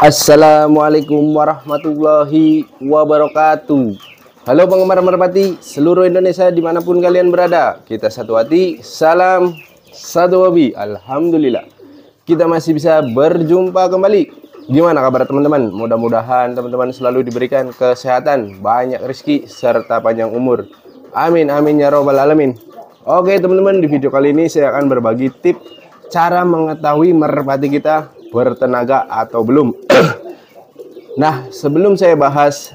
Assalamualaikum warahmatullahi wabarakatuh. Halo penggemar merpati seluruh Indonesia dimanapun kalian berada. Kita satu hati, salam satu hobi. Alhamdulillah kita masih bisa berjumpa kembali. Gimana kabar teman-teman? Mudah-mudahan teman-teman selalu diberikan kesehatan, banyak rezeki, serta panjang umur. Amin amin ya robbal alamin. Oke teman-teman, di video kali ini saya akan berbagi tips cara mengetahui merpati kita bertenaga atau belum. Nah, sebelum saya bahas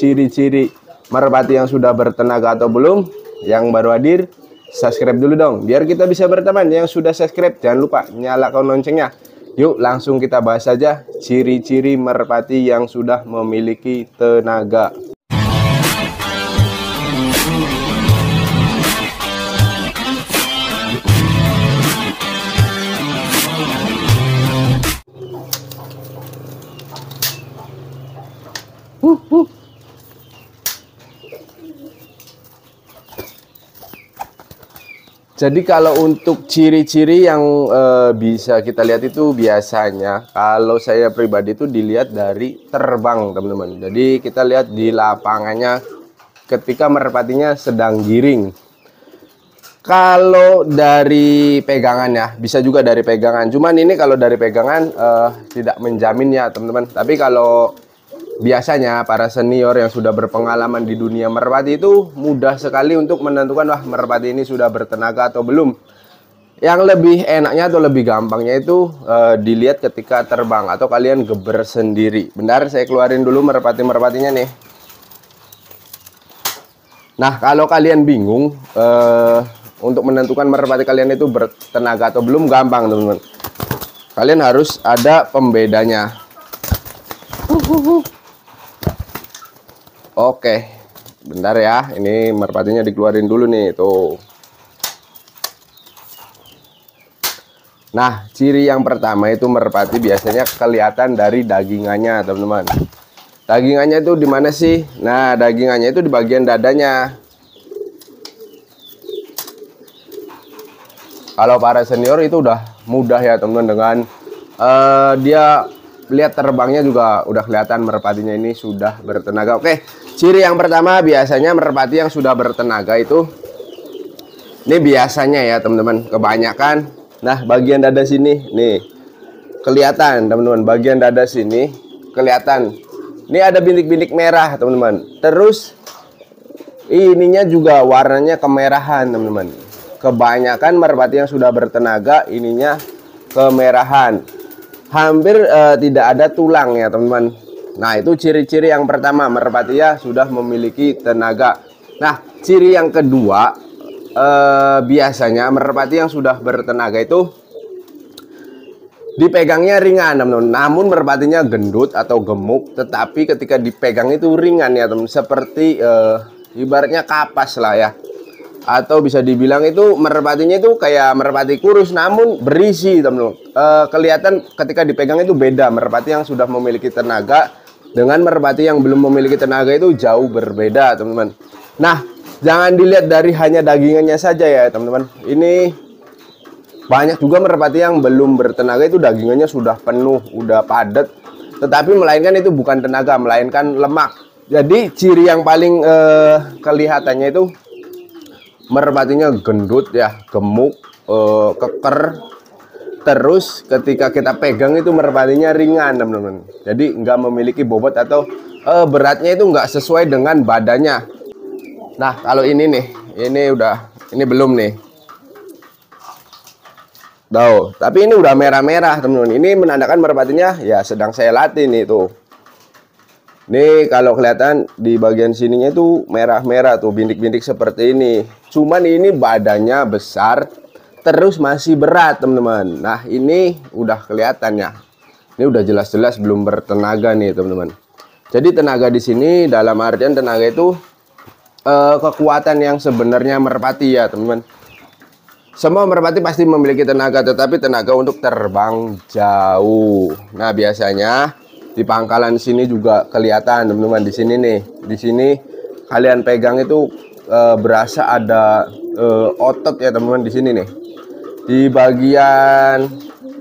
ciri-ciri merpati yang sudah bertenaga atau belum, yang baru hadir, subscribe dulu dong, biar kita bisa berteman. Yang sudah subscribe, jangan lupa nyalakan loncengnya. Yuk, langsung kita bahas saja ciri-ciri merpati yang sudah memiliki tenaga. Jadi kalau untuk ciri-ciri yang bisa kita lihat itu biasanya kalau saya pribadi itu dilihat dari terbang teman-teman. Jadi kita lihat di lapangannya ketika merpatinya sedang giring. Kalau dari pegangan ya, bisa juga dari pegangan. Cuman ini kalau dari pegangan tidak menjamin ya teman-teman. Tapi kalau biasanya para senior yang sudah berpengalaman di dunia merpati itu mudah sekali untuk menentukan wah merpati ini sudah bertenaga atau belum. Yang lebih enaknya atau lebih gampangnya itu dilihat ketika terbang atau kalian geber sendiri. Bentar, saya keluarin dulu merpati-merpatinya nih. Nah, kalau kalian bingung untuk menentukan merpati kalian itu bertenaga atau belum, gampang teman-teman. Kalian harus ada pembedanya. Oke, bentar ya, ini merpatinya dikeluarin dulu nih, tuh. Nah, ciri yang pertama itu merpati biasanya kelihatan dari dagingannya, teman-teman. Dagingannya itu di mana sih? Nah, dagingannya itu di bagian dadanya. Kalau para senior itu udah mudah ya, teman-teman, dengan dia lihat terbangnya juga udah kelihatan merpatinya ini sudah bertenaga. Oke, ciri yang pertama biasanya merpati yang sudah bertenaga itu, ini biasanya ya teman-teman, kebanyakan, nah bagian dada sini nih kelihatan teman-teman, bagian dada sini kelihatan, ini ada bintik-bintik merah teman-teman. Terus ininya juga warnanya kemerahan teman-teman. Kebanyakan merpati yang sudah bertenaga ininya kemerahan, hampir tidak ada tulang ya teman-teman. Nah, itu ciri-ciri yang pertama, merpati ya sudah memiliki tenaga. Nah, ciri yang kedua, biasanya merpati yang sudah bertenaga itu dipegangnya ringan teman-teman. Namun merpatinya gendut atau gemuk, tetapi ketika dipegang itu ringan ya teman-teman. Seperti ibaratnya kapas lah ya. Atau bisa dibilang itu merpatinya itu kayak merpati kurus namun berisi teman-teman. Kelihatan ketika dipegang itu beda. Merpati yang sudah memiliki tenaga dengan merpati yang belum memiliki tenaga itu jauh berbeda teman-teman. Nah, jangan dilihat dari hanya dagingannya saja ya teman-teman. Ini banyak juga merpati yang belum bertenaga itu dagingannya sudah penuh, udah padat, tetapi melainkan itu bukan tenaga, melainkan lemak. Jadi ciri yang paling kelihatannya itu merpatinya gendut ya, gemuk, keker. Terus ketika kita pegang itu merpatinya ringan teman-teman. Jadi nggak memiliki bobot atau beratnya itu nggak sesuai dengan badannya. Nah, kalau ini nih, ini belum nih. Tuh, tapi ini udah merah-merah teman-teman. Ini menandakan merpatinya ya sedang saya latih nih tuh. Nih kalau kelihatan di bagian sininya itu merah-merah tuh, bintik-bintik seperti ini. Cuman ini badannya besar, terus masih berat teman-teman. Nah, ini udah kelihatan ya. Ini udah jelas-jelas belum bertenaga nih teman-teman. Jadi tenaga di sini dalam artian tenaga itu kekuatan yang sebenarnya merpati ya teman-teman. Semua merpati pasti memiliki tenaga, tetapi tenaga untuk terbang jauh. Nah, biasanya di pangkalan sini juga kelihatan teman-teman, di sini nih. Di sini kalian pegang itu berasa ada otot ya teman-teman di sini nih. Di bagian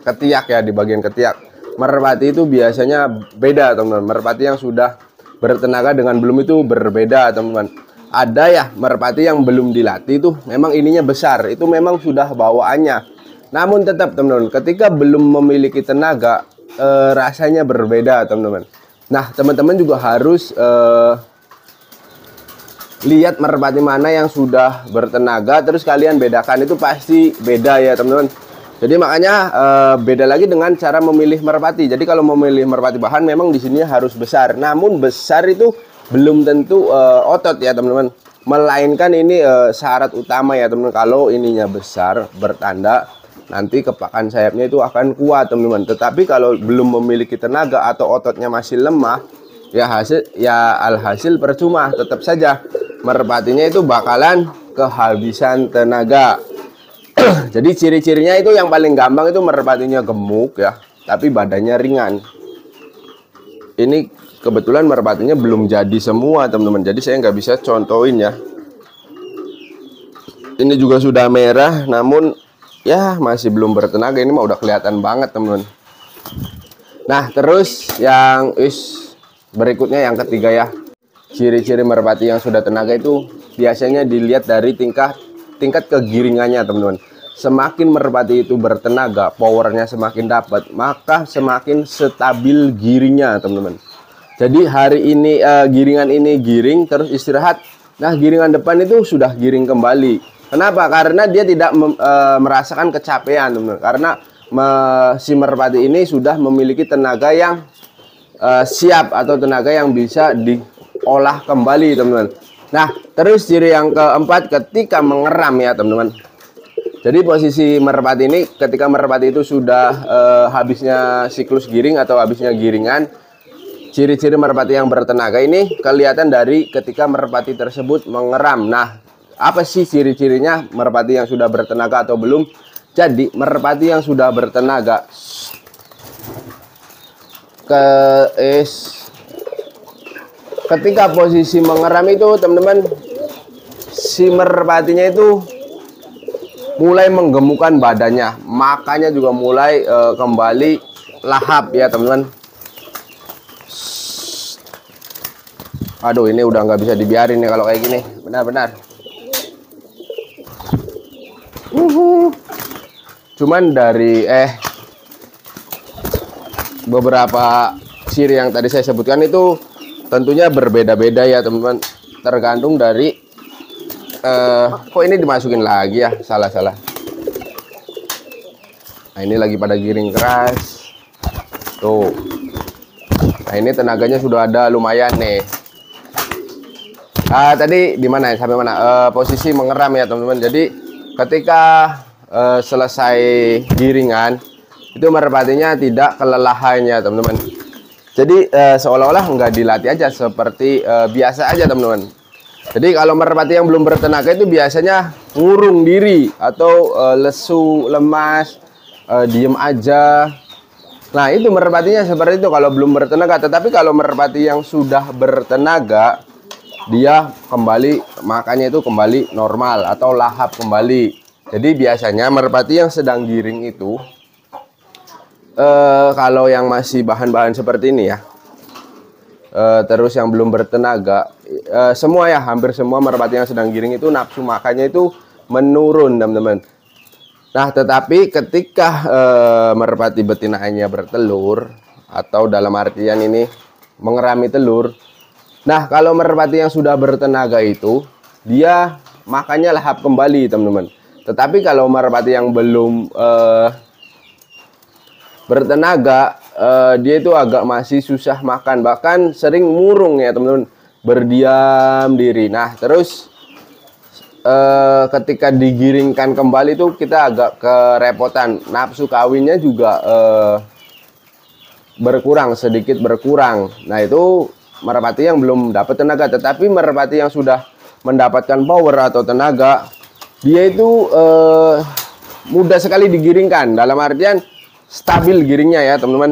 ketiak ya, di bagian ketiak. merpati itu biasanya beda teman-teman. Merpati yang sudah bertenaga dengan belum itu berbeda teman-teman. Ada ya merpati yang belum dilatih itu memang ininya besar, itu memang sudah bawaannya. Namun tetap teman-teman, ketika belum memiliki tenaga rasanya berbeda teman-teman. Nah teman-teman juga harus lihat merpati mana yang sudah bertenaga, terus kalian bedakan, itu pasti beda ya teman-teman. Jadi makanya beda lagi dengan cara memilih merpati. Jadi kalau memilih merpati bahan memang di sini harus besar. Namun besar itu belum tentu otot ya teman-teman. Melainkan ini syarat utama ya teman-teman. Kalau ininya besar bertanda nanti kepakan sayapnya itu akan kuat teman-teman. Tetapi kalau belum memiliki tenaga atau ototnya masih lemah, ya alhasil percuma. Tetap saja merpatinya itu bakalan kehabisan tenaga. Jadi ciri-cirinya itu yang paling gampang itu merpatinya gemuk ya, tapi badannya ringan. Ini kebetulan merpatinya belum jadi semua teman-teman, jadi saya nggak bisa contohin ya. Ini juga sudah merah, namun ya masih belum bertenaga. Ini mah udah kelihatan banget teman-teman. Nah terus yang berikutnya yang ketiga ya, ciri-ciri merpati yang sudah tenaga itu biasanya dilihat dari tingkat kegiringannya teman-teman. Semakin merpati itu bertenaga, powernya semakin dapat, maka semakin stabil giringnya teman-teman. Jadi hari ini giringan ini giring terus istirahat, nah giringan depan itu sudah giring kembali. Kenapa? Karena dia tidak merasakan kecapean teman-teman. Karena si merpati ini sudah memiliki tenaga yang siap atau tenaga yang bisa diolah kembali teman-teman. Nah terus ciri yang keempat ketika mengeram ya teman-teman. Jadi posisi merpati ini ketika merpati itu sudah habisnya siklus giring atau habisnya giringan, ciri-ciri merpati yang bertenaga ini kelihatan dari ketika merpati tersebut mengeram. Nah apa sih ciri-cirinya merpati yang sudah bertenaga atau belum? Jadi merpati yang sudah bertenaga ketika posisi mengeram itu teman-teman, si merpatinya itu mulai menggemukkan badannya, makanya juga mulai kembali lahap ya teman-teman. Aduh ini udah nggak bisa dibiarin nih kalau kayak gini, benar-benar. Cuman dari beberapa ciri yang tadi saya sebutkan itu tentunya berbeda-beda ya teman-teman, tergantung dari kok ini dimasukin lagi ya, salah. Nah ini lagi pada giring keras tuh. Nah ini tenaganya sudah ada lumayan nih. Tadi di mana ya, sampai mana posisi mengeram ya teman-teman. Jadi ketika selesai giringan itu merpatinya tidak kelelahan ya teman-teman. Jadi seolah-olah nggak dilatih aja, seperti biasa aja teman-teman. Jadi kalau merpati yang belum bertenaga itu biasanya ngurung diri atau lesu, lemas, diem aja. Nah itu merpatinya seperti itu kalau belum bertenaga. Tetapi kalau merpati yang sudah bertenaga, dia kembali makannya itu kembali normal atau lahap kembali. Jadi biasanya merpati yang sedang giring itu kalau yang masih bahan-bahan seperti ini ya, terus yang belum bertenaga, semua ya, hampir semua merpati yang sedang giring itu nafsu makannya itu menurun teman-teman. Nah tetapi ketika merpati betinanya bertelur atau dalam artian ini mengerami telur, nah kalau merpati yang sudah bertenaga itu dia makannya lahap kembali teman-teman. Tetapi kalau merpati yang belum bertenaga, dia itu agak masih susah makan, bahkan sering murung ya teman-teman, berdiam diri. Nah terus ketika digiringkan kembali itu kita agak kerepotan, nafsu kawinnya juga sedikit berkurang. Nah itu merpati yang belum dapat tenaga. Tetapi merpati yang sudah mendapatkan power atau tenaga, dia itu mudah sekali digiringkan, dalam artian stabil giringnya ya teman-teman.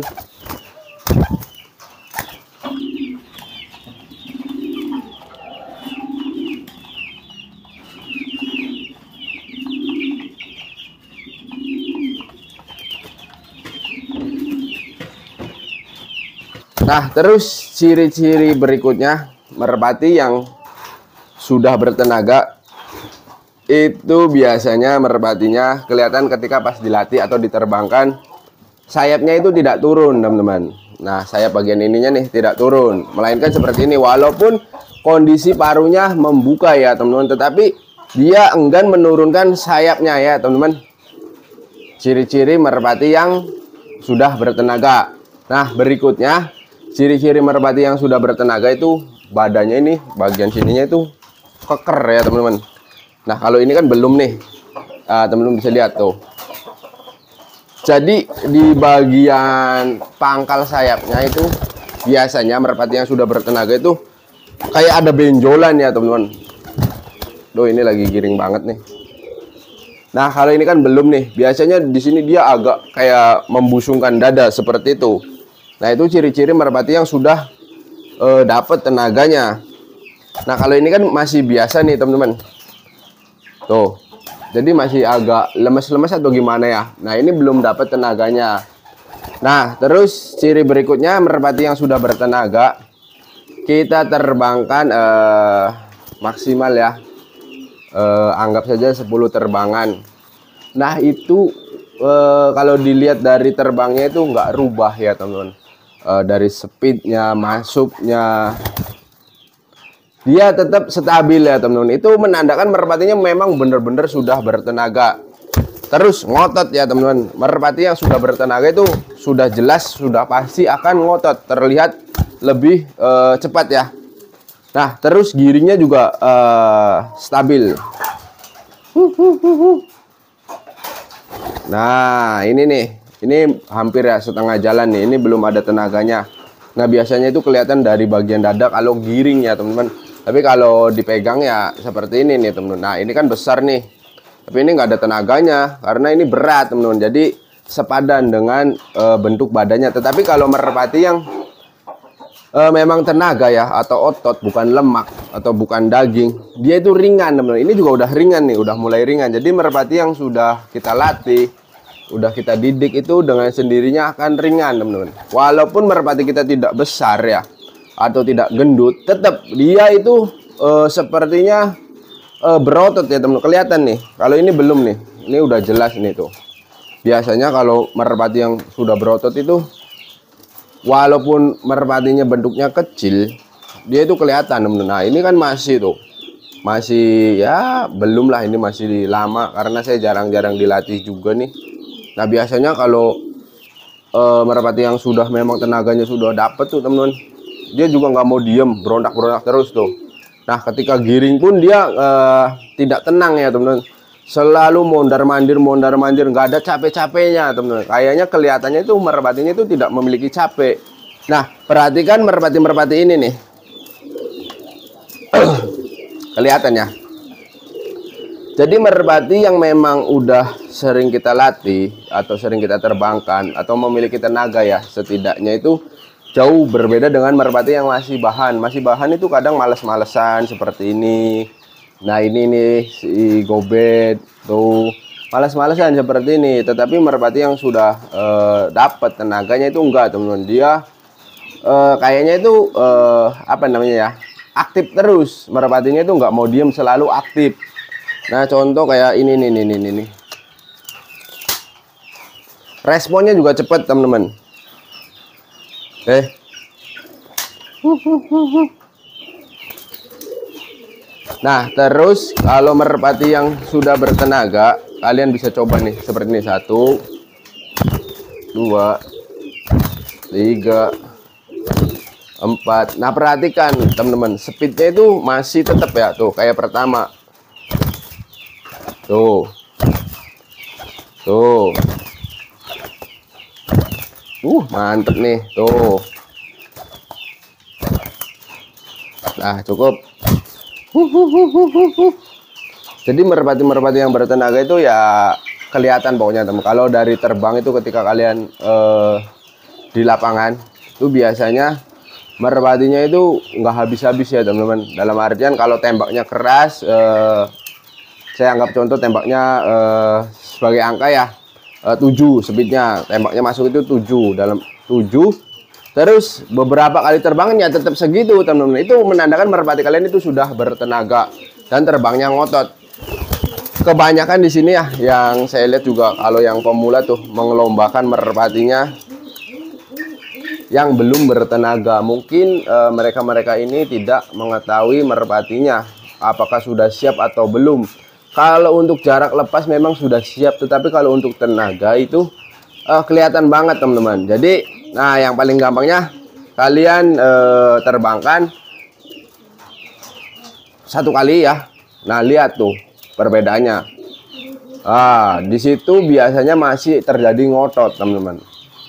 Nah, terus ciri-ciri berikutnya merpati yang sudah bertenaga itu biasanya merpatinya kelihatan ketika pas dilatih atau diterbangkan, sayapnya itu tidak turun, teman-teman. Nah, sayap bagian ininya nih tidak turun, melainkan seperti ini. Walaupun kondisi paruhnya membuka ya, teman-teman, tetapi dia enggan menurunkan sayapnya ya, teman-teman. Ciri-ciri merpati yang sudah bertenaga. Nah, berikutnya ciri-ciri merpati yang sudah bertenaga itu badannya ini, bagian sininya itu keker ya, teman-teman. Nah, kalau ini kan belum nih. Teman-teman bisa lihat tuh. Jadi di bagian pangkal sayapnya itu biasanya merpati yang sudah bertenaga itu kayak ada benjolan ya, teman-teman. Duh, ini lagi giring banget nih. Nah, kalau ini kan belum nih. Biasanya di sini dia agak kayak membusungkan dada seperti itu. Nah, itu ciri-ciri merpati yang sudah dapat tenaganya. Nah, kalau ini kan masih biasa nih, teman-teman. Tuh. Jadi masih agak lemes-lemes atau gimana ya. Nah, ini belum dapat tenaganya. Nah, terus ciri berikutnya merpati yang sudah bertenaga, kita terbangkan maksimal ya. Anggap saja 10 terbangan. Nah, itu kalau dilihat dari terbangnya itu nggak rubah ya, teman-teman. Dari speednya, masuknya, dia tetap stabil ya, teman-teman. Itu menandakan merpatinya memang benar-benar sudah bertenaga. Terus ngotot ya, teman-teman. Merpati yang sudah bertenaga itu sudah jelas, sudah pasti akan ngotot, terlihat lebih cepat ya. Nah, terus giringnya juga stabil. Nah, ini nih. Ini hampir ya setengah jalan nih. Ini belum ada tenaganya. Nah, biasanya itu kelihatan dari bagian dada kalau giring ya, teman-teman. Tapi kalau dipegang ya seperti ini nih, teman-teman. Nah, ini kan besar nih. Tapi ini nggak ada tenaganya karena ini berat, teman-teman. Jadi sepadan dengan bentuk badannya. Tetapi kalau merpati yang memang tenaga ya, atau otot, bukan lemak atau bukan daging, dia itu ringan, teman-teman. Ini juga udah ringan nih, udah mulai ringan. Jadi merpati yang sudah kita latih, udah kita didik itu dengan sendirinya akan ringan, teman-teman. Walaupun merpati kita tidak besar ya, atau tidak gendut, tetap dia itu sepertinya berotot ya, teman-teman. Kelihatan nih. Kalau ini belum nih. Ini udah jelas nih tuh. Biasanya kalau merpati yang sudah berotot itu, walaupun merpatinya bentuknya kecil, dia itu kelihatan, teman-teman. Nah, ini kan masih tuh. Masih ya belum lah, ini masih lama karena saya jarang-jarang dilatih juga nih. Nah, biasanya kalau merpati yang sudah memang tenaganya sudah dapet tuh, teman-teman, dia juga nggak mau diem, berontak-berontak terus tuh. Nah, ketika giring pun dia tidak tenang ya, teman-teman. Selalu mondar-mandir, nggak ada capek-capeknya, teman-teman. Kayaknya kelihatannya itu merpatinya itu tidak memiliki capek. Nah, perhatikan merpati-merpati ini nih. Kelihatan ya. Jadi merpati yang memang udah sering kita latih atau sering kita terbangkan atau memiliki tenaga ya, setidaknya itu jauh berbeda dengan merpati yang masih bahan. Masih bahan itu kadang males-malesan seperti ini. Nah, ini nih si gobet tuh males-malesan seperti ini. Tetapi merpati yang sudah dapat tenaganya itu enggak, teman-teman. Dia kayaknya itu apa namanya ya, aktif terus. Merpatinya itu enggak mau diem, selalu aktif. Nah, contoh kayak ini nih. Responnya juga cepat, teman-teman. Oke. Nah, terus kalau merpati yang sudah bertenaga, kalian bisa coba nih seperti ini. 1, 2, 3, 4. Nah, perhatikan teman-teman, speednya itu masih tetap ya, tuh kayak pertama. Tuh. Mantep nih, tuh. Nah, cukup. Jadi merpati-merpati yang bertenaga itu ya kelihatan pokoknya, teman. Kalau dari terbang itu ketika kalian di lapangan itu biasanya merpatinya itu nggak habis-habis ya, teman-teman. Dalam artian kalau tembaknya keras, saya anggap contoh tembaknya sebagai angka ya, 7 speednya, tembaknya masuk itu 7, dalam 7 terus beberapa kali terbangnya tetap segitu teman-teman, itu menandakan merpati kalian itu sudah bertenaga dan terbangnya ngotot. Kebanyakan di sini ya yang saya lihat juga kalau yang pemula tuh mengelombakan merpatinya yang belum bertenaga. Mungkin mereka-mereka ini tidak mengetahui merpatinya apakah sudah siap atau belum. Kalau untuk jarak lepas memang sudah siap, tetapi kalau untuk tenaga itu kelihatan banget teman-teman. Jadi nah yang paling gampangnya kalian terbangkan satu kali ya. Nah lihat tuh perbedaannya. Di situ biasanya masih terjadi ngotot teman-teman.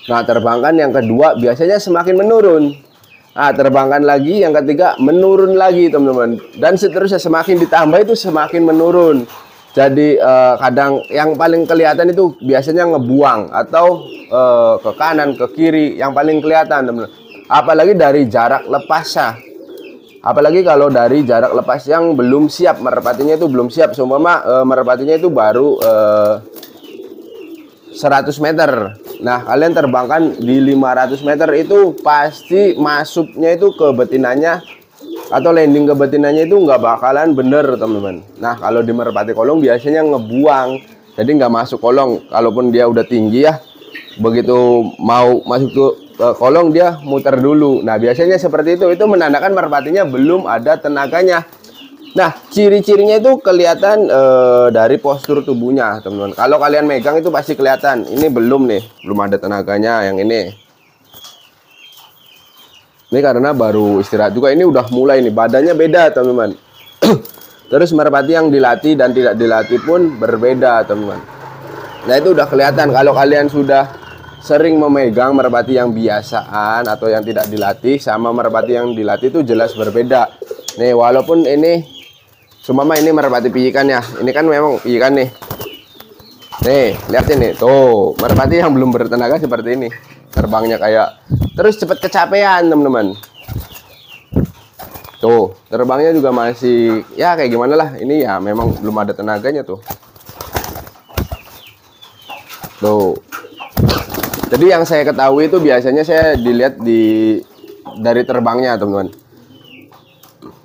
Nah terbangkan yang kedua biasanya semakin menurun. Nah terbangkan lagi yang ketiga menurun lagi teman-teman. Dan seterusnya semakin ditambah itu semakin menurun. Jadi kadang yang paling kelihatan itu biasanya ngebuang atau ke kanan ke kiri yang paling kelihatan teman-teman. Apalagi dari jarak lepasnya. Apalagi kalau dari jarak lepas yang belum siap, merpatinya itu belum siap. Seumpama merpatinya itu baru 100 meter. Nah kalian terbangkan di 500 meter itu pasti masuknya itu ke betinanya atau landing ke betinanya itu nggak bakalan bener teman-teman. Nah kalau di merpati kolong biasanya ngebuang, jadi nggak masuk kolong. Kalaupun dia udah tinggi ya, begitu mau masuk ke kolong dia muter dulu. Nah biasanya seperti itu menandakan merpatinya belum ada tenaganya. Nah ciri-cirinya itu kelihatan dari postur tubuhnya teman-teman. Kalau kalian megang itu pasti kelihatan ini belum ada tenaganya yang ini. Ini karena baru istirahat juga, ini udah mulai nih, badannya beda teman-teman. Terus merpati yang dilatih dan tidak dilatih pun berbeda teman-teman. Nah itu udah kelihatan kalau kalian sudah sering memegang merpati yang biasaan atau yang tidak dilatih sama merpati yang dilatih itu jelas berbeda. Nih walaupun ini seumpama ini merpati pijikan ya, ini kan memang pijikan nih. Nih lihat ini tuh, merpati yang belum bertenaga seperti ini, terbangnya kayak terus cepat kecapean teman-teman. Tuh terbangnya juga masih ya kayak gimana lah, ini ya memang belum ada tenaganya tuh. Tuh jadi yang saya ketahui itu biasanya saya dilihat dari terbangnya teman-teman,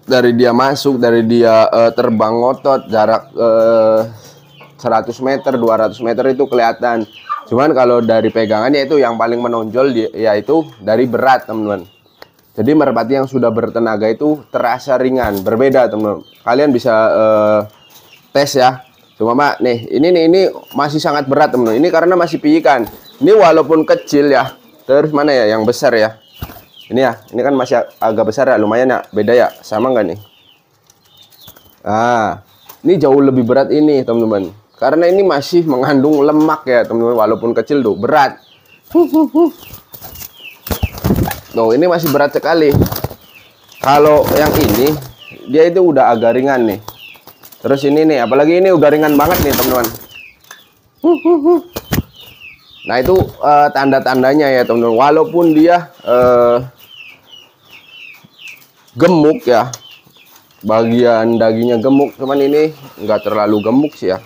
dari dia masuk, dari dia terbang ngotot jarak 100 meter 200 meter itu kelihatan. Cuman kalau dari pegangannya itu yang paling menonjol yaitu dari berat teman-teman. Jadi merpati yang sudah bertenaga itu terasa ringan, berbeda teman-teman. Kalian bisa tes ya. Cuma nih ini masih sangat berat teman-teman. Ini karena masih pijikan. Ini walaupun kecil ya. Terus mana ya yang besar ya? Ini ya, ini kan masih agak besar ya, lumayan ya. Beda ya, sama nggak nih? Ini jauh lebih berat ini teman-teman. Karena ini masih mengandung lemak ya teman-teman, walaupun kecil tuh berat. Tuh ini masih berat sekali. Kalau yang ini dia itu udah agak ringan nih. Terus ini nih, apalagi ini udah ringan banget nih teman-teman. Nah itu tanda-tandanya ya teman-teman. Walaupun dia gemuk ya, bagian dagingnya gemuk, cuman ini nggak terlalu gemuk sih ya.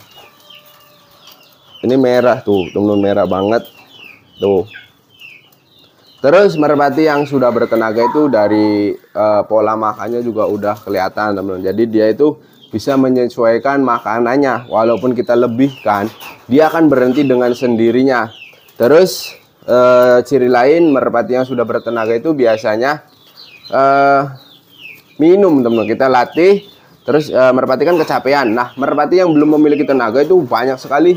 Ini merah tuh teman-teman, merah banget tuh. Terus merpati yang sudah bertenaga itu dari pola makannya juga udah kelihatan teman-teman. Jadi dia itu bisa menyesuaikan makanannya, walaupun kita lebihkan dia akan berhenti dengan sendirinya. Terus ciri lain merpati yang sudah bertenaga itu biasanya minum teman-teman. Kita latih terus merpati kan kecapean. Nah merpati yang belum memiliki tenaga itu banyak sekali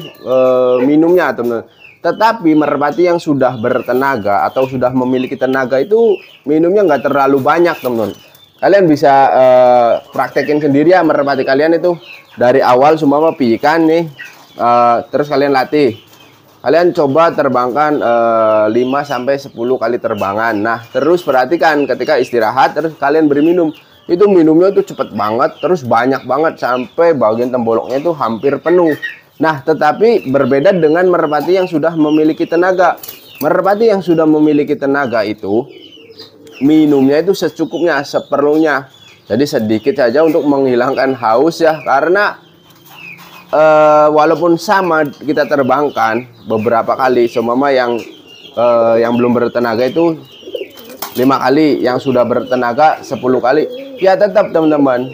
minumnya teman-teman. Tetapi merpati yang sudah bertenaga atau sudah memiliki tenaga itu minumnya nggak terlalu banyak teman-teman. Kalian bisa praktekin sendiri ya merpati kalian itu dari awal semua pijikan nih, terus kalian latih. Kalian coba terbangkan 5-10 kali terbangan. Nah terus perhatikan ketika istirahat terus kalian beri minum. Itu minumnya tuh cepet banget, terus banyak banget sampai bagian temboloknya itu hampir penuh. Nah tetapi berbeda dengan merpati yang sudah memiliki tenaga. Merpati yang sudah memiliki tenaga itu minumnya itu secukupnya, seperlunya. Jadi sedikit saja untuk menghilangkan haus ya. Karena walaupun sama kita terbangkan beberapa kali, semua yang belum bertenaga itu kali, yang sudah bertenaga 10 kali, ya tetap teman-teman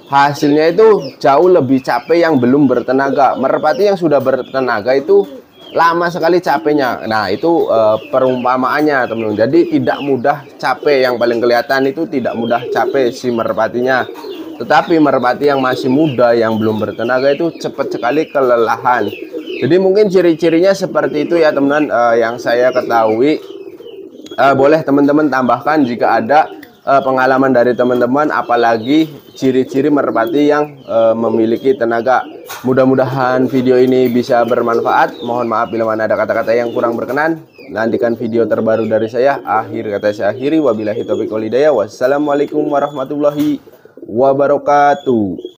hasilnya itu jauh lebih capek yang belum bertenaga. Merpati yang sudah bertenaga itu lama sekali capeknya. Nah, itu perumpamaannya teman-teman. Jadi tidak mudah capek, yang paling kelihatan itu tidak mudah capek si merpatinya. Tetapi merpati yang masih muda yang belum bertenaga itu cepat sekali kelelahan. Jadi mungkin ciri-cirinya seperti itu ya teman-teman, yang saya ketahui. Boleh teman-teman tambahkan jika ada pengalaman dari teman-teman, apalagi ciri-ciri merpati yang memiliki tenaga. Mudah-mudahan video ini bisa bermanfaat. Mohon maaf bila mana ada kata-kata yang kurang berkenan. Nantikan video terbaru dari saya. Akhir kata saya akhiri, wabillahi taufiq wal hidayah. Wassalamualaikum warahmatullahi wabarakatuh.